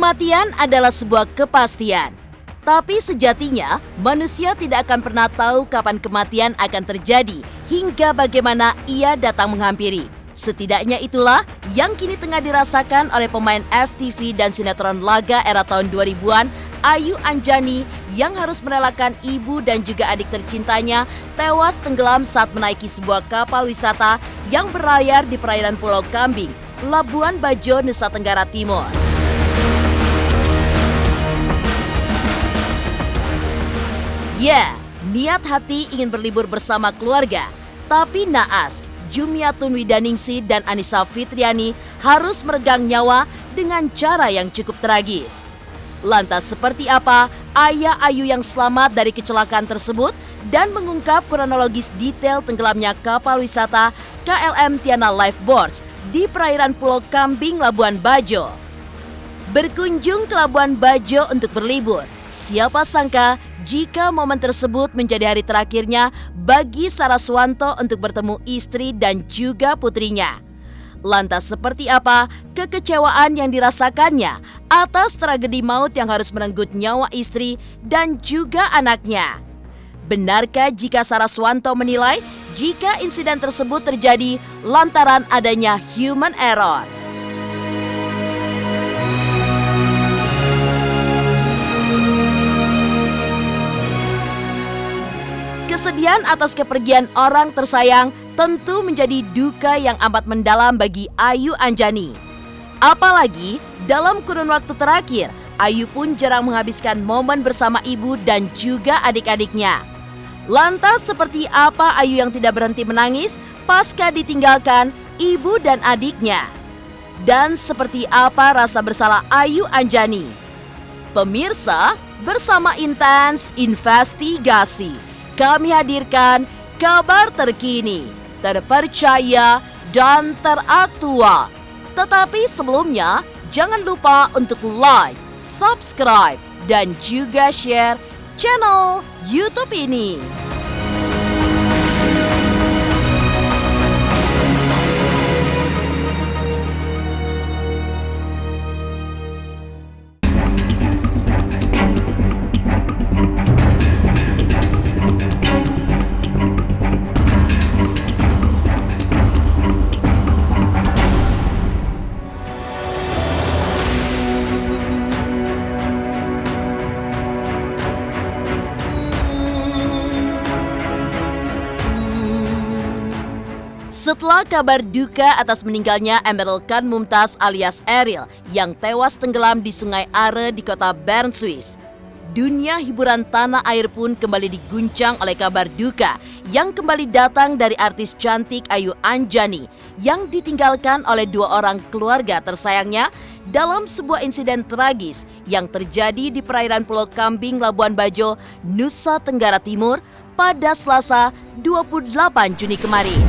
Kematian adalah sebuah kepastian. Tapi sejatinya, manusia tidak akan pernah tahu kapan kematian akan terjadi hingga bagaimana ia datang menghampiri. Setidaknya itulah yang kini tengah dirasakan oleh pemain FTV dan sinetron laga era tahun 2000-an, Ayu Anjani, yang harus merelakan ibu dan juga adik tercintanya tewas tenggelam saat menaiki sebuah kapal wisata yang berlayar di perairan Pulau Kambing, Labuan Bajo, Nusa Tenggara Timur. Ya, niat hati ingin berlibur bersama keluarga, tapi naas, Jumiatun Widaningsih dan Annisa Fitriani harus meregang nyawa dengan cara yang cukup tragis. Lantas seperti apa ayah Ayu yang selamat dari kecelakaan tersebut dan mengungkap kronologis detail tenggelamnya kapal wisata KLM Tiana Lifeboats di perairan Pulau Kambing, Labuan Bajo. Berkunjung ke Labuan Bajo untuk berlibur, siapa sangka jika momen tersebut menjadi hari terakhirnya bagi Saraswanto untuk bertemu istri dan juga putrinya. Lantas seperti apa kekecewaan yang dirasakannya atas tragedi maut yang harus merenggut nyawa istri dan juga anaknya? Benarkah jika Saraswanto menilai jika insiden tersebut terjadi lantaran adanya human error? Kesedihan atas kepergian orang tersayang tentu menjadi duka yang amat mendalam bagi Ayu Anjani. Apalagi dalam kurun waktu terakhir, Ayu pun jarang menghabiskan momen bersama ibu dan juga adik-adiknya. Lantas seperti apa Ayu yang tidak berhenti menangis pasca ditinggalkan ibu dan adiknya? Dan seperti apa rasa bersalah Ayu Anjani? Pemirsa, bersama Intens Investigasi, kami hadirkan kabar terkini, terpercaya, dan teraktual. Tetapi sebelumnya, jangan lupa untuk like, subscribe, dan juga share channel YouTube ini. Setelah kabar duka atas meninggalnya Emerald Khan Mumtaz alias Eril yang tewas tenggelam di Sungai Are di kota Bern, Swiss, dunia hiburan tanah air pun kembali diguncang oleh kabar duka yang kembali datang dari artis cantik Ayu Anjani yang ditinggalkan oleh dua orang keluarga tersayangnya dalam sebuah insiden tragis yang terjadi di perairan Pulau Kambing, Labuan Bajo, Nusa Tenggara Timur pada Selasa 28 Juni kemarin.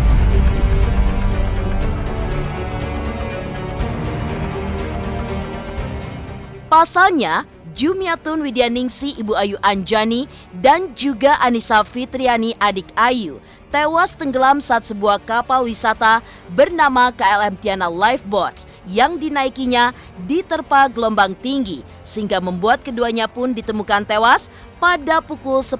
Pasalnya, Jumiatun Widaningsih ibu Ayu Anjani dan juga Annisa Fitriani adik Ayu tewas tenggelam saat sebuah kapal wisata bernama KLM Tiana Lifeboats yang dinaikinya diterpa gelombang tinggi sehingga membuat keduanya pun ditemukan tewas pada pukul 10.15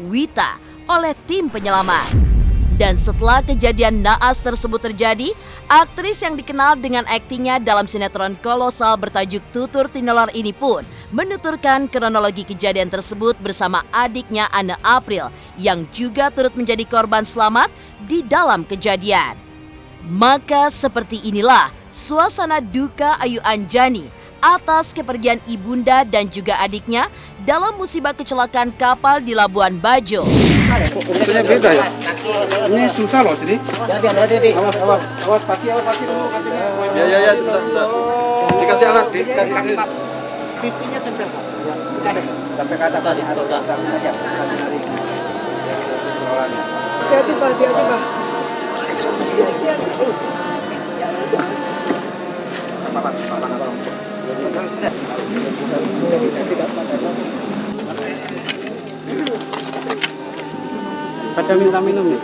WITA oleh tim penyelamat. Dan setelah kejadian naas tersebut terjadi, aktris yang dikenal dengan aktingnya dalam sinetron kolosal bertajuk Tutur Tinolor ini pun menuturkan kronologi kejadian tersebut bersama adiknya Anne April yang juga turut menjadi korban selamat di dalam kejadian. Maka seperti inilah suasana duka Ayu Anjani atas kepergian ibunda dan juga adiknya dalam musibah kecelakaan kapal di Labuan Bajo. Beda ya? Ini susah loh sini. Hati-hati. Awas, pati dulu. Ya, sebentar. Dikasih alat, dikasih kaki. Pipinya tempel, Pak. Sampai ke atas tadi. Hati-hati, Pak. Ada minta minum ya?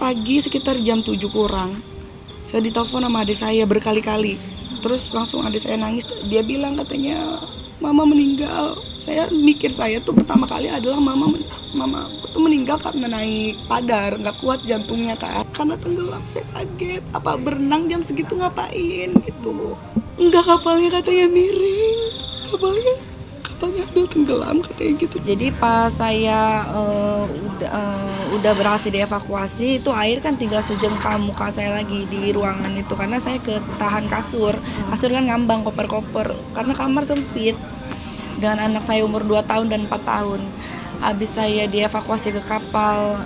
pagi sekitar jam 7 kurang. Saya ditelepon sama adik saya berkali-kali. Terus langsung adik saya nangis. Dia bilang katanya mama meninggal. Saya mikir saya tuh pertama kali adalah mama tuh meninggal karena naik padar, nggak kuat jantungnya kan. Karena tenggelam saya kaget. Apa berenang jam segitu ngapain gitu. Enggak, kapalnya katanya miring. Kapalnya udah tenggelam katanya gitu. Jadi pas saya udah berhasil dievakuasi, itu air kan tinggal sejengkal muka saya lagi di ruangan itu, karena saya ketahan kasur kan ngambang koper-koper karena kamar sempit dengan anak saya umur 2 tahun dan 4 tahun. Habis saya dievakuasi ke kapal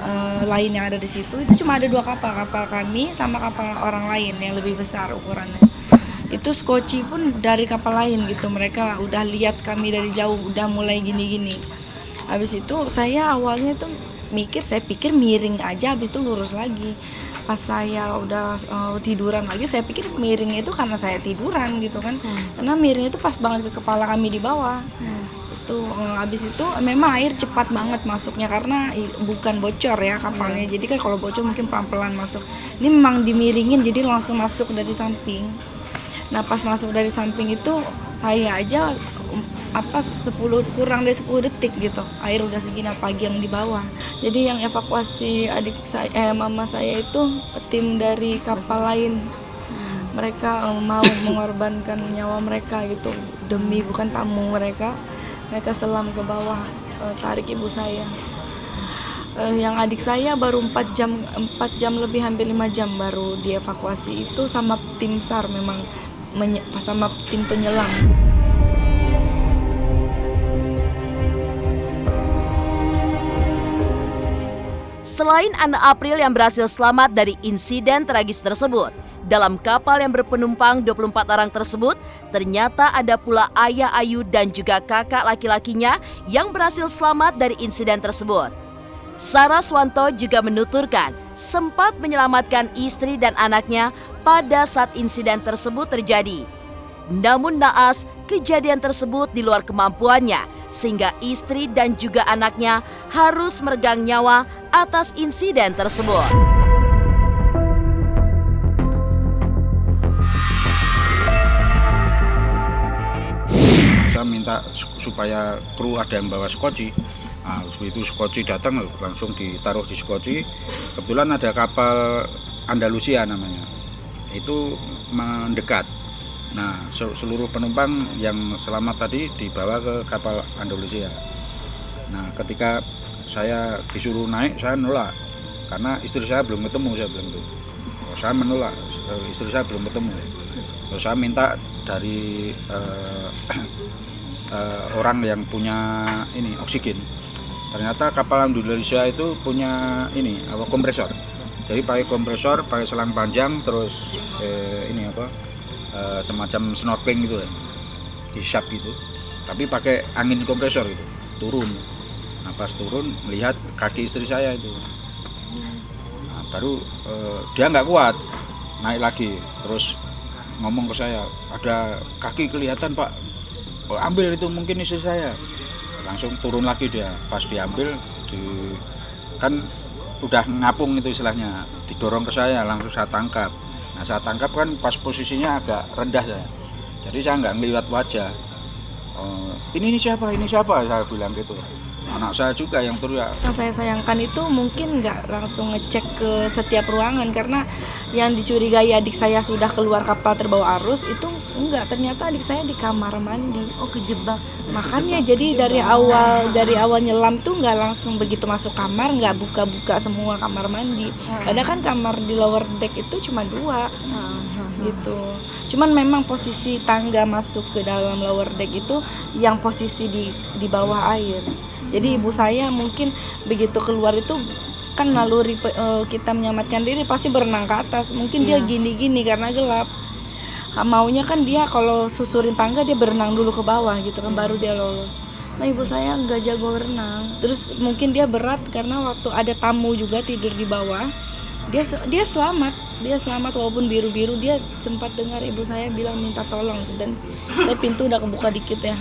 lain yang ada di situ, itu cuma ada 2 kapal kami sama kapal orang lain yang lebih besar ukurannya. Itu skoci pun dari kapal lain gitu, mereka udah lihat kami dari jauh, udah mulai gini-gini. Habis itu saya awalnya tuh saya pikir miring aja, habis itu lurus lagi. Pas saya udah tiduran lagi, saya pikir miringnya itu karena saya tiduran gitu kan, karena miringnya itu pas banget ke kepala kami di bawah. Itu habis itu memang air cepat banget masuknya karena bukan bocor ya kapalnya, jadi kan kalau bocor mungkin pelan-pelan masuk. Ini memang dimiringin, jadi langsung masuk dari samping. Nah pas masuk dari samping itu saya aja kurang dari 10 detik gitu, air udah segini apalagi yang di bawah. Jadi yang evakuasi mama saya itu tim dari kapal lain. Mereka mau mengorbankan nyawa mereka gitu demi bukan tamu mereka selam ke bawah, tarik ibu saya. Yang adik saya baru 4 jam lebih, hampir 5 jam baru dievakuasi, itu sama tim SAR memang sama tim penyelam. Selain Anna April yang berhasil selamat dari insiden tragis tersebut, dalam kapal yang berpenumpang 24 orang tersebut, ternyata ada pula ayah Ayu dan juga kakak laki-lakinya yang berhasil selamat dari insiden tersebut. Saraswanto juga menuturkan sempat menyelamatkan istri dan anaknya pada saat insiden tersebut terjadi. Namun naas, kejadian tersebut di luar kemampuannya sehingga istri dan juga anaknya harus meregang nyawa atas insiden tersebut. Saya minta supaya kru ada yang bawa skoci. Nah, itu skoci datang langsung ditaruh di skoci. Kebetulan ada kapal Andalusia namanya, itu mendekat. Nah, seluruh penumpang yang selamat tadi dibawa ke kapal Andalusia. Nah, ketika saya disuruh naik, saya nolak karena istri saya belum ketemu. Saya menolak, istri saya belum ketemu. Terus saya minta dari orang yang punya oksigen. Ternyata kapal Indonesia itu punya kompresor. Jadi pakai kompresor, pakai selang panjang, terus semacam snorkeling gitu, di shap itu. Tapi pakai angin kompresor gitu, turun. Nah pas turun melihat kaki istri saya itu. Nah, baru dia nggak kuat, naik lagi, terus ngomong ke saya, ada kaki kelihatan Pak, ambil itu mungkin istri saya. Langsung turun lagi dia, pas diambil kan udah ngapung itu istilahnya, didorong ke saya, langsung saya tangkap. Nah saya tangkap kan pas posisinya agak rendah saya, jadi saya nggak ngelihat wajah. Ini siapa saya bilang gitu. Anak saya juga yang teriak. Yang saya sayangkan itu mungkin nggak langsung ngecek ke setiap ruangan, karena yang dicurigai adik saya sudah keluar kapal terbawa arus itu enggak, ternyata adik saya di kamar mandi. Oh, kejebak. Makanya jadi dari awal nyelam tuh nggak langsung begitu masuk kamar, nggak buka semua kamar mandi. Padahal kan kamar di lower deck itu cuma 2 gitu. Cuman memang posisi tangga masuk ke dalam lower deck itu yang posisi di bawah air. Jadi ibu saya mungkin begitu keluar itu kan naluri kita menyelamatkan diri pasti berenang ke atas. Mungkin dia gini-gini karena gelap. Maunya kan dia kalau susurin tangga dia berenang dulu ke bawah gitu kan, baru dia lolos. Nah ibu saya nggak jago berenang. Terus mungkin dia berat karena waktu ada tamu juga tidur di bawah. Dia selamat dia selamat walaupun biru-biru. Dia sempat dengar ibu saya bilang minta tolong dan pintu udah kebuka dikit ya.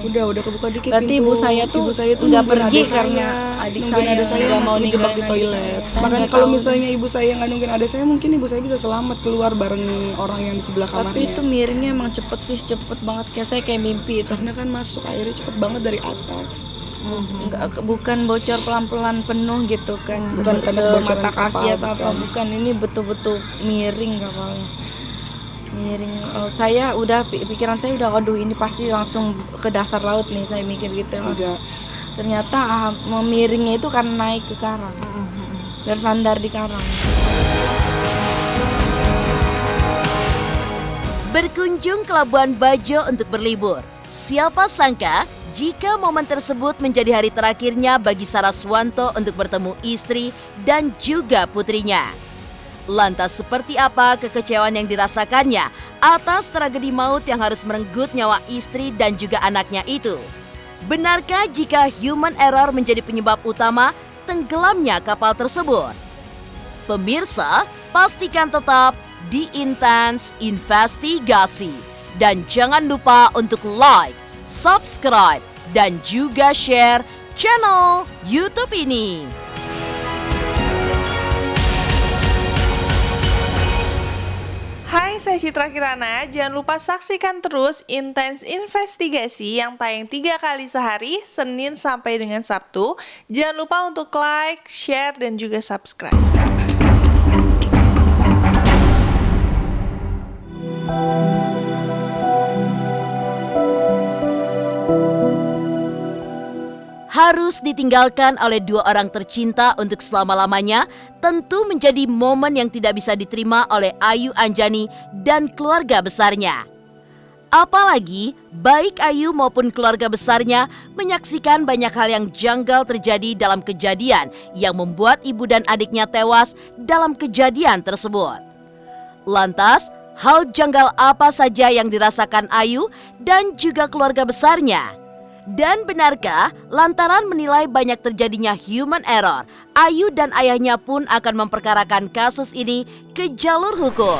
Udah kebuka dikit Berarti pintu. ibu saya tuh nungguin udah pergi adik karena adik saya nggak mau masih kejebak ninggalin di adik toilet. saya. Makanya Nggak kalau tahu. misalnya ibu saya nggak nungguin adik saya, mungkin ibu saya bisa selamat keluar bareng orang yang di sebelah kamarnya. Tapi itu miringnya emang cepet banget, kayak saya kayak mimpi itu. Karena kan masuk airnya cepet banget dari atas. Bukan bocor pelan-pelan penuh gitu kan, Bukan karena kebocoran semata kapal, kaki atau apa, bukan. bukan. Ini betul-betul miring kapalnya, miring. Saya udah pikiran saya udah, waduh ini pasti langsung ke dasar laut nih, saya mikir gitu. Enggak. Ternyata miringnya itu karena naik ke karang, bersandar di karang. Berkunjung ke Labuan Bajo untuk berlibur. Siapa sangka jika momen tersebut menjadi hari terakhirnya bagi Saraswanto untuk bertemu istri dan juga putrinya. Lantas seperti apa kekecewaan yang dirasakannya atas tragedi maut yang harus merenggut nyawa istri dan juga anaknya itu? Benarkah jika human error menjadi penyebab utama tenggelamnya kapal tersebut? Pemirsa, pastikan tetap di Intens Investigasi. Dan jangan lupa untuk like, subscribe, dan juga share channel YouTube ini. Hai, saya Citra Kirana. Jangan lupa saksikan terus Intens Investigasi yang tayang 3 kali sehari, Senin sampai dengan Sabtu. Jangan lupa untuk like, share, dan juga subscribe. Harus ditinggalkan oleh dua orang tercinta untuk selama-lamanya tentu menjadi momen yang tidak bisa diterima oleh Ayu Anjani dan keluarga besarnya. Apalagi baik Ayu maupun keluarga besarnya menyaksikan banyak hal yang janggal terjadi dalam kejadian yang membuat ibu dan adiknya tewas dalam kejadian tersebut. Lantas, hal janggal apa saja yang dirasakan Ayu dan juga keluarga besarnya? Dan benarkah lantaran menilai banyak terjadinya human error, Ayu dan ayahnya pun akan memperkarakan kasus ini ke jalur hukum?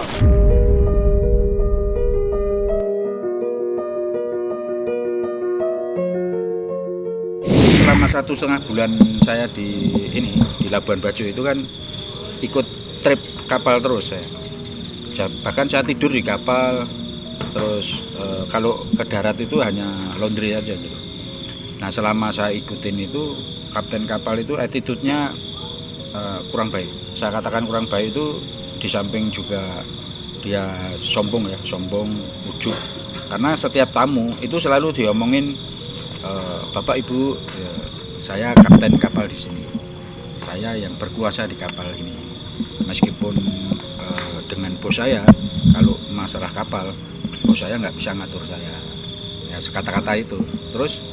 Selama 1,5 bulan saya di Labuan Bajo itu kan ikut trip kapal terus saya. Bahkan saya tidur di kapal, terus kalau ke darat itu hanya laundry aja gitu. Nah selama saya ikutin itu, kapten kapal itu attitude-nya kurang baik. Saya katakan kurang baik itu di samping juga dia sombong, ujub. Karena setiap tamu itu selalu diomongin, Bapak Ibu, saya kapten kapal di sini. Saya yang berkuasa di kapal ini. Meskipun dengan bos saya, kalau masalah kapal, bos saya nggak bisa ngatur saya. Ya sekata-kata itu. Terus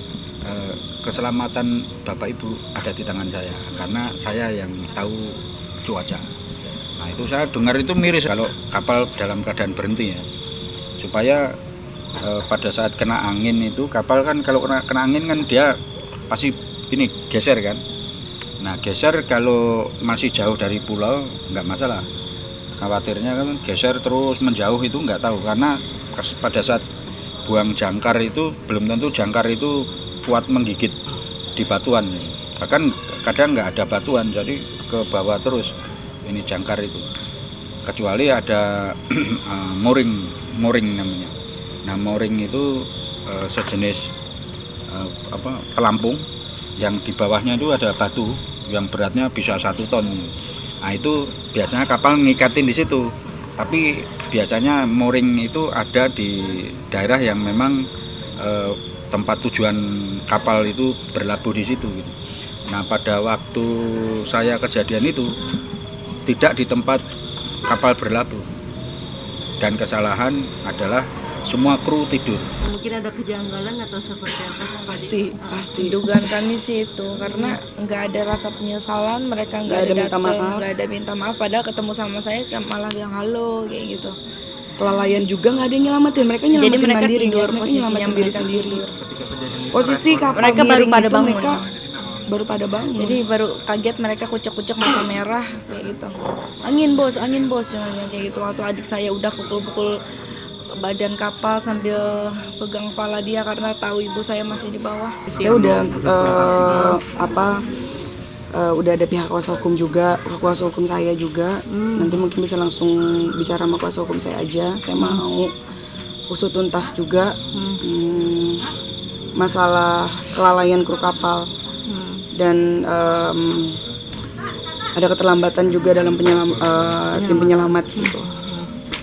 keselamatan Bapak Ibu ada di tangan saya karena saya yang tahu cuaca. Nah itu saya dengar itu miris kalau kapal dalam keadaan berhenti ya, supaya pada saat kena angin itu kapal kan kalau kena angin kan dia pasti ini geser kan. Nah geser kalau masih jauh dari pulau nggak masalah. Khawatirnya kan geser terus menjauh itu nggak tahu, karena pada saat buang jangkar itu belum tentu jangkar itu kuat menggigit di batuan, bahkan kadang nggak ada batuan jadi ke bawah terus ini jangkar itu, kecuali ada mooring namanya. Nah mooring itu sejenis pelampung yang di bawahnya itu ada batu yang beratnya bisa 1 ton. Nah itu biasanya kapal ngikatin di situ, tapi biasanya mooring itu ada di daerah yang memang tempat tujuan kapal itu berlabuh di situ gitu. Nah pada waktu saya kejadian itu tidak di tempat kapal berlabuh, dan kesalahan adalah semua kru tidur. Mungkin ada kejanggalan atau seperti apa? Pasti. Dugaan kami sih itu karena nggak ada rasa penyesalan, mereka Nggak ada minta datang, maaf. nggak ada minta maaf, padahal ketemu sama saya malah bilang halo kayak gitu. Kelalaian juga nggak ada yang nyelamatin, mereka nyelamatin Jadi mereka mandiri, tidur, mereka posisinya nyelamatin diri mereka sendiri. tidur. Posisi kapal Mereka baru miring pada itu bangun. mereka baru pada bangun. Jadi baru kaget, mereka kucek-kucek mata merah kayak gitu. Angin bos, cuma kayak gitu. Waktu adik saya udah pukul-pukul badan kapal sambil pegang kepala dia karena tahu ibu saya masih di bawah. Saya udah udah ada pihak kuasa hukum juga, kuasa hukum saya juga. Nanti mungkin bisa langsung bicara sama kuasa hukum saya aja. Saya mau usut tuntas juga masalah kelalaian kru kapal dan ada keterlambatan juga dalam tim penyelamat gitu.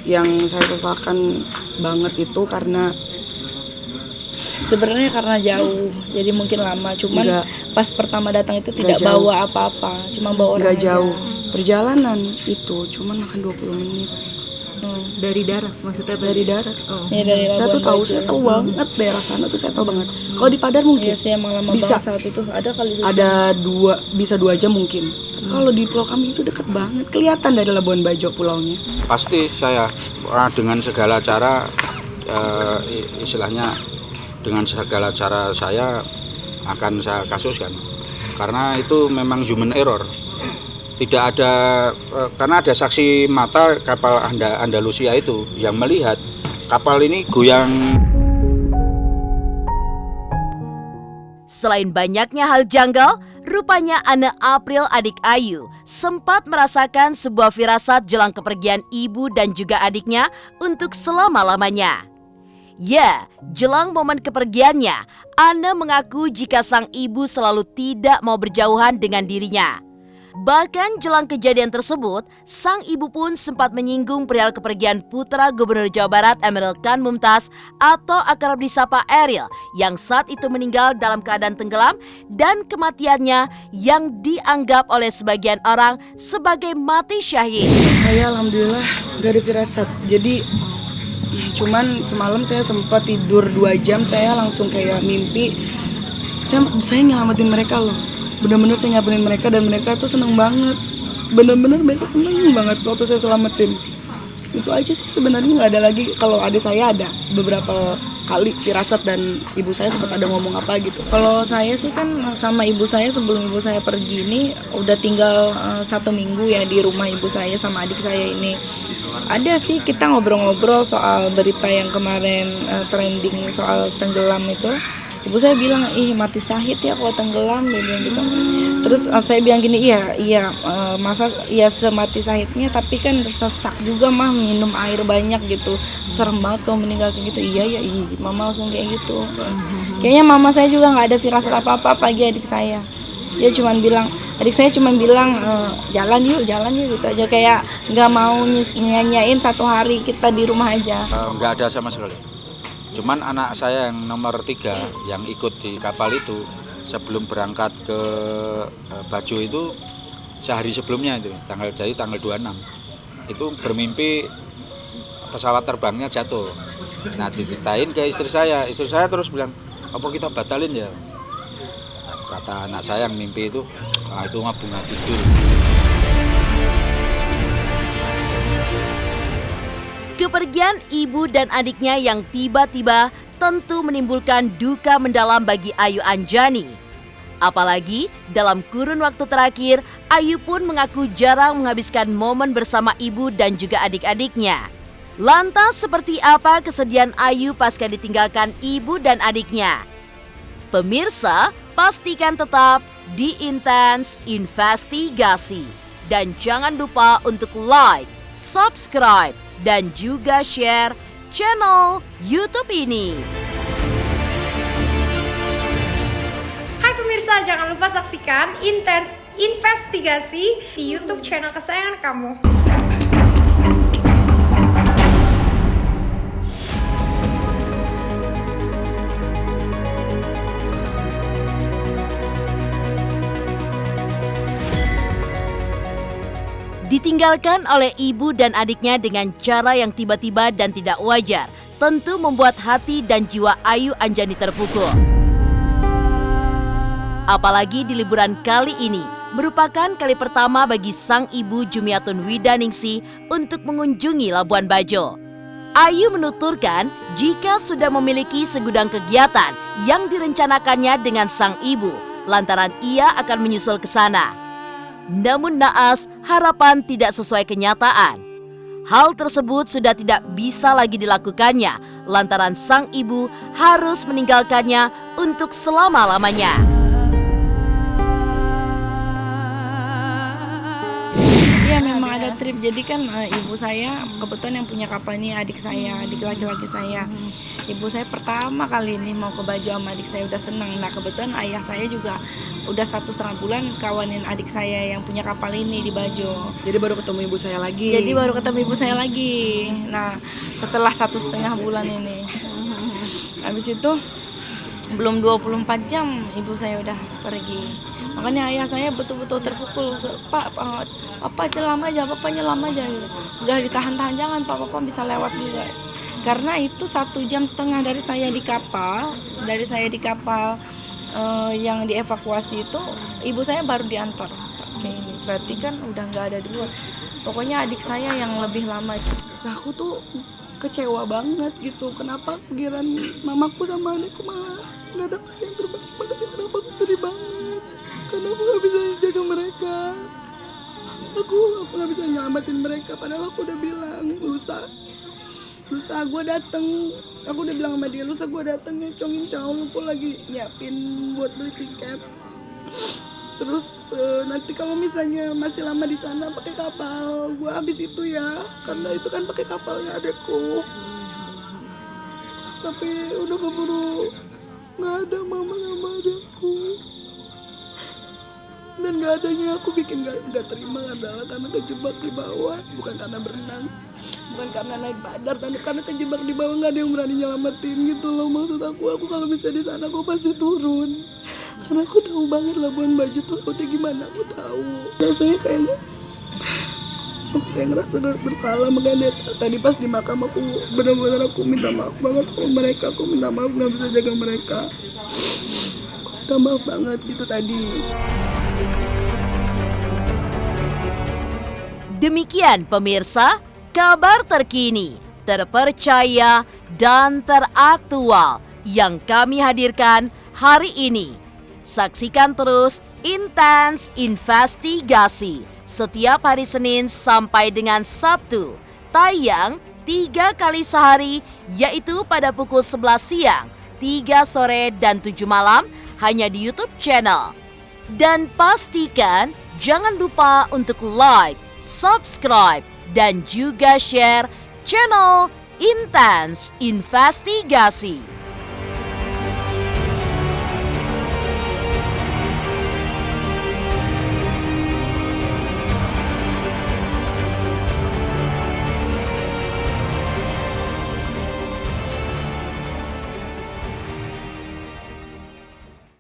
Yang saya sesalkan banget itu karena sebenarnya karena jauh, jadi mungkin lama. Cuman pas pertama datang itu tidak bawa apa-apa, cuma bawa orang aja. Jauh perjalanan itu cuman makan 20 menit. Dari darat maksudnya? Dari darat. Ya, dari saya tahu banget daerah sana tuh saya tahu banget. Kalau di Padar mungkin saya lama bisa saat itu ada kali ada 2 jam mungkin. Kalau di Pulau Kami itu deket banget, kelihatan dari Labuan Bajo pulaunya. Pasti saya dengan segala cara istilahnya dengan segala cara saya akan saya kasuskan karena itu memang human error. Tidak ada karena ada saksi mata kapal Andalusia itu yang melihat kapal ini goyang. Selain banyaknya hal janggal, rupanya Anne April adik Ayu sempat merasakan sebuah firasat jelang kepergian ibu dan juga adiknya untuk selama-lamanya. Ya, jelang momen kepergiannya, Anne mengaku jika sang ibu selalu tidak mau berjauhan dengan dirinya. Bahkan jelang kejadian tersebut, sang ibu pun sempat menyinggung perihal kepergian putra Gubernur Jawa Barat Emeril Khan Mumtaz atau akrab disapa Eril yang saat itu meninggal dalam keadaan tenggelam dan kematiannya yang dianggap oleh sebagian orang sebagai mati syahid. Saya alhamdulillah gak ada firasat. Jadi cuman semalam saya sempat tidur 2 jam, saya langsung kayak mimpi saya nyelamatin mereka loh. Bener-bener saya nyelamatin mereka dan mereka tuh seneng banget. Bener-bener mereka seneng banget waktu saya selamatin. Itu aja sih sebenarnya, nggak ada lagi. Kalau adik saya ada beberapa kali firasat dan ibu saya sempat ada ngomong apa gitu. Kalau saya sih kan sama ibu saya sebelum ibu saya pergi ini udah tinggal 1 minggu ya di rumah ibu saya sama adik saya ini. Ada sih kita ngobrol-ngobrol soal berita yang kemarin trending soal tenggelam itu. Ibu saya bilang, ih mati syahid ya kalau tenggelam, dia bilang gitu. Terus saya bilang gini, iya masa ya semati syahidnya, tapi kan sesak juga mah, minum air banyak gitu. Serem banget kalau meninggal kayak gitu. Iya, mama langsung kayak gitu. Kayaknya mama saya juga nggak ada firasat apa-apa pagi adik saya. Dia adik saya cuma bilang jalan yuk gitu aja, kayak nggak mau nyanyain 1 hari kita di rumah aja. Nggak ada sama sekali. Cuman anak saya yang nomor 3 yang ikut di kapal itu sebelum berangkat ke Bajo itu sehari sebelumnya itu tanggal 26 itu bermimpi pesawat terbangnya jatuh. Nah diceritain ke istri saya terus bilang, apa kita batalin ya? Kata anak saya yang mimpi itu mah bunga tidur. Kepergian ibu dan adiknya yang tiba-tiba tentu menimbulkan duka mendalam bagi Ayu Anjani. Apalagi dalam kurun waktu terakhir, Ayu pun mengaku jarang menghabiskan momen bersama ibu dan juga adik-adiknya. Lantas seperti apa kesedihan Ayu pasca ditinggalkan ibu dan adiknya? Pemirsa, pastikan tetap di Intens Investigasi. Dan jangan lupa untuk like, subscribe, dan juga share channel YouTube ini. Hai pemirsa, jangan lupa saksikan Intens Investigasi di YouTube channel kesayangan kamu. Ditinggalkan oleh ibu dan adiknya dengan cara yang tiba-tiba dan tidak wajar, tentu membuat hati dan jiwa Ayu Anjani terpukul. Apalagi di liburan kali ini, merupakan kali pertama bagi sang ibu Jumiatun Widaningsih untuk mengunjungi Labuan Bajo. Ayu menuturkan jika sudah memiliki segudang kegiatan yang direncanakannya dengan sang ibu, lantaran ia akan menyusul ke sana. Namun naas harapan tidak sesuai kenyataan. Hal tersebut sudah tidak bisa lagi dilakukannya lantaran sang ibu harus meninggalkannya untuk selama-lamanya. Iya memang ada trip, jadi kan ibu saya kebetulan yang punya kapal ini adik saya, adik laki-laki saya. Ibu saya pertama kali ini mau ke Bajo sama adik saya udah seneng. Nah kebetulan ayah saya juga udah 1,5 bulan kawanin adik saya yang punya kapal ini di Bajo. Jadi baru ketemu ibu saya lagi. Jadi baru ketemu ibu saya lagi. Nah setelah 1,5 bulan ini, habis itu belum 24 jam ibu saya udah pergi. Makanya ayah saya betul-betul terpukul. Papa nyelam aja, papa nyelam aja gitu. Udah ditahan-tahan, jangan papa bisa lewat juga. Karena itu 1,5 jam dari saya di kapal, yang dievakuasi itu ibu saya baru diantar kayak ini. Berarti kan udah nggak ada di luar. Pokoknya adik saya yang lebih lama. Nah, aku tuh kecewa banget gitu. Kenapa pikiran mamaku sama adikku malah nggak dapet yang terbaik? Makanya kenapa aku sedih banget. Karena aku nggak bisa jaga mereka. Aku nggak bisa nyelamatin mereka. Padahal aku udah bilang lusa gue dateng. Aku udah bilang sama dia lusa gue dateng ya Cong, insya Allah aku lagi nyiapin buat beli tiket. Terus nanti kalau misalnya masih lama di sana pakai kapal gue habis itu ya, karena itu kan pakai kapalnya adekku. Tapi udah keburu nggak ada mama sama adekku. Dan nggak adanya aku bikin nggak terima adalah karena kejebak di bawah, bukan karena berenang, bukan karena naik badar, tapi karena kejebak di bawah nggak ada yang berani nyelamatin gitu loh. Maksud aku kalau bisa di sana aku pasti turun, karena aku tahu banget Labuan Bajo tuh lautnya gimana, aku tahu. Rasanya kayaknya aku kayak ngerasa bersalah. Makanya tadi pas di makam aku benar-benar aku minta maaf banget sama mereka. Aku minta maaf nggak bisa jaga mereka. Aku minta maaf banget gitu tadi. Demikian pemirsa, kabar terkini, terpercaya, dan teraktual yang kami hadirkan hari ini. Saksikan terus Intens Investigasi setiap hari Senin sampai dengan Sabtu, tayang 3 kali sehari, yaitu pada pukul 11 siang, 3 sore, dan 7 malam, hanya di YouTube channel. Dan pastikan jangan lupa untuk like, subscribe, dan juga share channel Intens Investigasi.